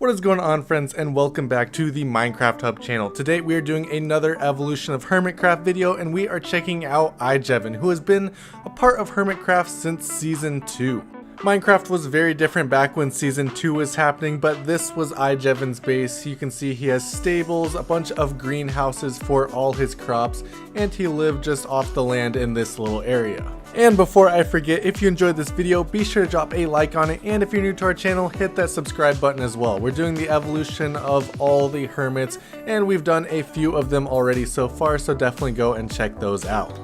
What is going on, friends, and welcome back to the Minecraft Hub channel. Today we are doing another evolution of Hermitcraft video, and we are checking out IJevin, who has been a part of Hermitcraft since Season 2. Minecraft was very different back when Season 2 was happening, but this was IJevin's base. You can see he has stables, a bunch of greenhouses for all his crops, and he lived just off the land in this little area. And before I forget, if you enjoyed this video, be sure to drop a like on it, and if you're new to our channel, hit that subscribe button as well. We're doing the evolution of all the hermits, and we've done a few of them already so far, so definitely go and check those out.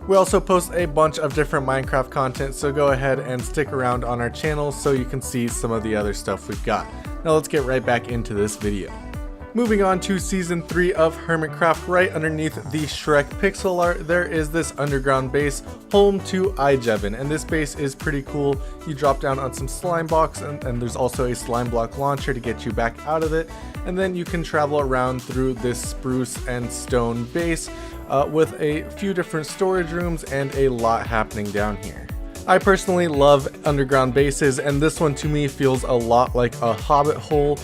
We also post a bunch of different Minecraft content, so go ahead and stick around on our channel so you can see some of the other stuff we've got. Now let's get right back into this video. Moving on to Season 3 of Hermitcraft, right underneath the Shrek pixel art, there is this underground base, home to IJevin, and this base is pretty cool. You drop down on some slime blocks, and there's also a slime block launcher to get you back out of it, and then you can travel around through this spruce and stone base with a few different storage rooms and a lot happening down here. I personally love underground bases, and this one to me feels a lot like a hobbit hole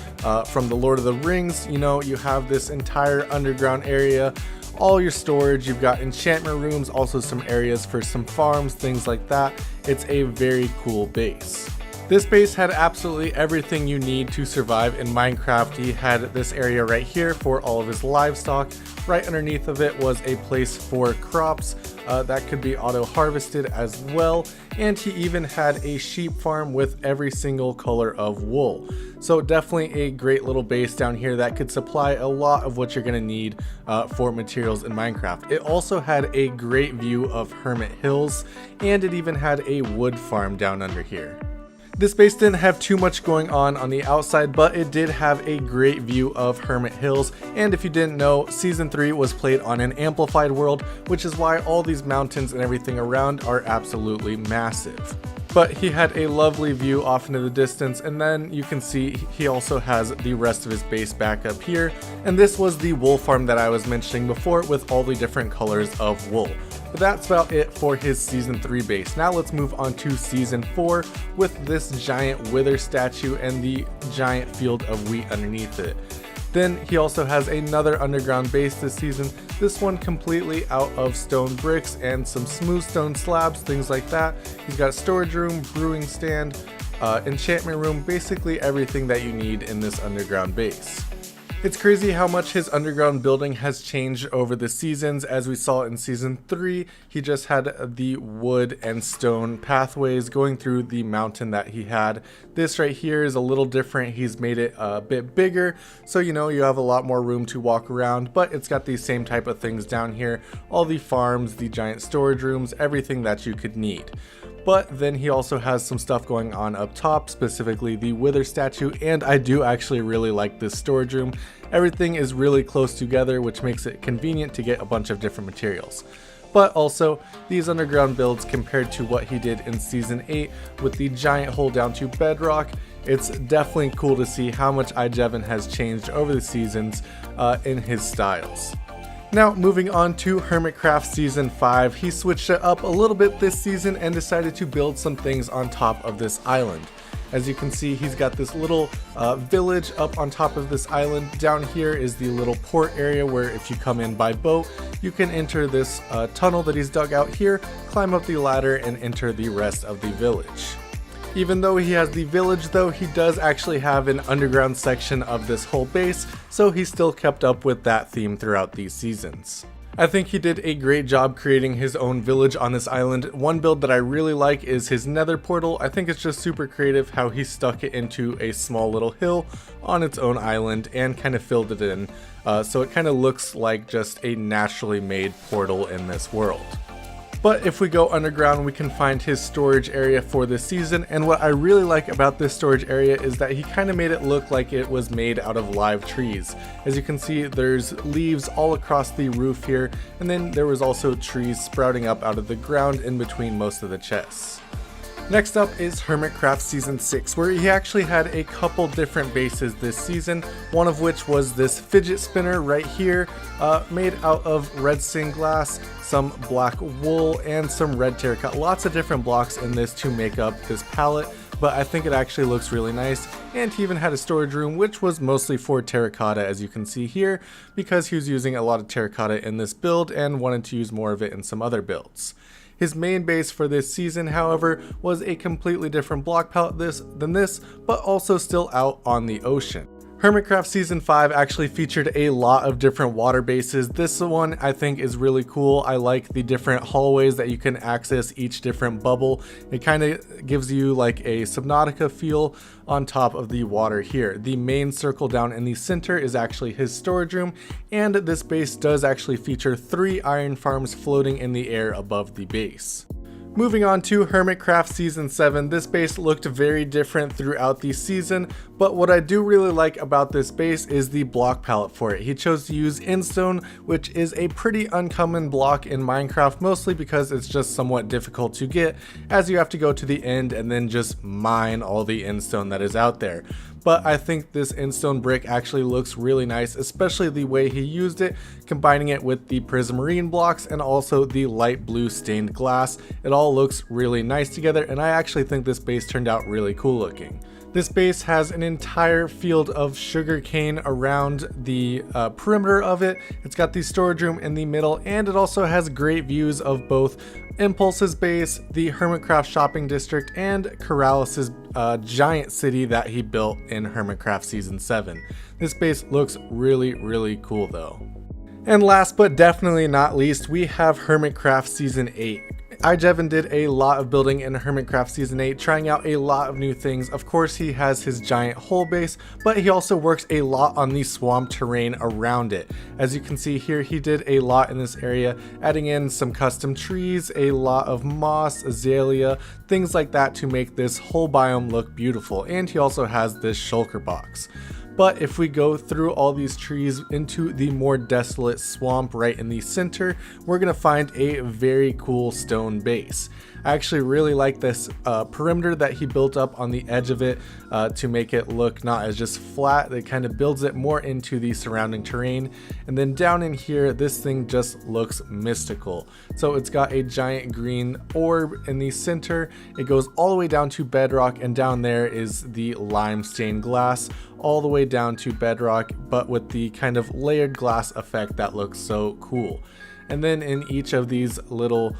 from the Lord of the Rings. You know, you have this entire underground area, all your storage, you've got enchantment rooms, also some areas for some farms, things like that. It's a very cool base. This base had absolutely everything you need to survive in Minecraft. He had this area right here for all of his livestock. Right underneath of it was a place for crops that could be auto harvested as well. And he even had a sheep farm with every single color of wool. So definitely a great little base down here that could supply a lot of what you're going to need for materials in Minecraft. It also had a great view of Hermit Hills, and it even had a wood farm down under here. This base didn't have too much going on the outside, but it did have a great view of Hermit Hills. And if you didn't know, Season 3 was played on an amplified world, which is why all these mountains and everything around are absolutely massive. But he had a lovely view off into the distance, and then you can see he also has the rest of his base back up here. And this was the wool farm that I was mentioning before with all the different colors of wool. But that's about it for his Season 3 base. Now let's move on to Season 4 with this giant wither statue and the giant field of wheat underneath it. Then he also has another underground base this season, this one completely out of stone bricks and some smooth stone slabs, things like that. He's got a storage room, brewing stand, enchantment room, basically everything that you need in this underground base. It's crazy how much his underground building has changed over the seasons. As we saw in Season 3, he just had the wood and stone pathways going through the mountain that he had. This right here is a little different. He's made it a bit bigger, so you know you have a lot more room to walk around, but it's got these same type of things down here. All the farms, the giant storage rooms, everything that you could need. But then he also has some stuff going on up top, specifically the wither statue, and I do actually really like this storage room. Everything is really close together, which makes it convenient to get a bunch of different materials. But also, these underground builds compared to what he did in Season 8 with the giant hole down to bedrock, it's definitely cool to see how much IJevin has changed over the seasons in his styles. Now, moving on to Hermitcraft Season 5, he switched it up a little bit this season and decided to build some things on top of this island. As you can see, he's got this little village up on top of this island. Down here is the little port area where if you come in by boat, you can enter this tunnel that he's dug out here, climb up the ladder, and enter the rest of the village. Even though he has the village though, he does actually have an underground section of this whole base, so he still kept up with that theme throughout these seasons. I think he did a great job creating his own village on this island. One build that I really like is his nether portal. I think it's just super creative how he stuck it into a small little hill on its own island and kind of filled it in, so it kind of looks like just a naturally made portal in this world. But if we go underground, we can find his storage area for this season, and what I really like about this storage area is that he kind of made it look like it was made out of live trees. As you can see, there's leaves all across the roof here, and then there was also trees sprouting up out of the ground in between most of the chests. Next up is Hermitcraft Season 6, where he actually had a couple different bases this season, one of which was this fidget spinner right here, made out of redstone glass, some black wool, and some red terracotta. Lots of different blocks in this to make up this palette. but I think it actually looks really nice. And he even had a storage room, which was mostly for terracotta, as you can see here, because he was using a lot of terracotta in this build and wanted to use more of it in some other builds. His main base for this season, however, was a completely different block palette than this, but also still out on the ocean. Hermitcraft Season 5 actually featured a lot of different water bases. This one I think is really cool. I like the different hallways that you can access each different bubble. It kind of gives you like a Subnautica feel on top of the water here. The main circle down in the center is actually his storage room, and this base does actually feature 3 iron farms floating in the air above the base. Moving on to Hermitcraft Season 7, this base looked very different throughout the season, but what I do really like about this base is the block palette for it. He chose to use Instone, which is a pretty uncommon block in Minecraft, mostly because it's just somewhat difficult to get, as you have to go to the end and then just mine all the Instone that is out there. But I think this Instone brick actually looks really nice, especially the way he used it, combining it with the prismarine blocks and also the light blue stained glass. It all looks really nice together, and I actually think this base turned out really cool looking. This base has an entire field of sugarcane around the perimeter of it. It's got the storage room in the middle, and it also has great views of both Impulse's base, the Hermitcraft shopping district, and Corralis's giant city that he built in Hermitcraft Season 7. This base looks really cool though. And last but definitely not least, we have Hermitcraft Season 8. IJevin did a lot of building in Hermitcraft Season 8, trying out a lot of new things. Of course, he has his giant hole base, but he also works a lot on the swamp terrain around it. As you can see here, he did a lot in this area, adding in some custom trees, a lot of moss, azalea, things like that to make this whole biome look beautiful. And he also has this shulker box. But if we go through all these trees into the more desolate swamp right in the center, we're going to find a very cool stone base. I actually really like this perimeter that he built up on the edge of it to make it look not as just flat. It kind of builds it more into the surrounding terrain. And then down in here, this thing just looks mystical. So it's got a giant green orb in the center. It goes all the way down to bedrock, and down there is the lime stained glass all the way down to bedrock, but with the kind of layered glass effect that looks so cool. And then in each of these little,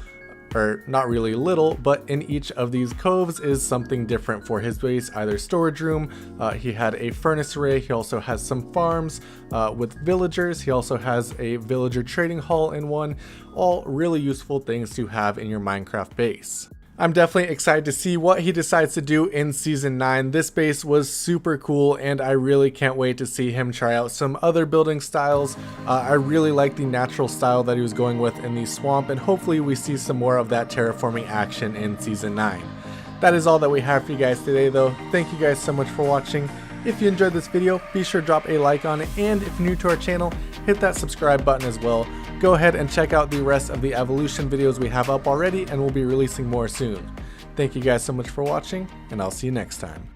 or not really little, but in each of these coves is something different for his base, either storage room, he had a furnace array, he also has some farms with villagers, he also has a villager trading hall in one, all really useful things to have in your Minecraft base. I'm definitely excited to see what he decides to do in Season 9. This base was super cool, and I really can't wait to see him try out some other building styles. I really like the natural style that he was going with in the swamp, and hopefully we see some more of that terraforming action in Season 9. That is all that we have for you guys today though. Thank you guys so much for watching. If you enjoyed this video, be sure to drop a like on it, and if you're new to our channel, hit that subscribe button as well. Go ahead and check out the rest of the evolution videos we have up already, and we'll be releasing more soon. Thank you guys so much for watching, and I'll see you next time.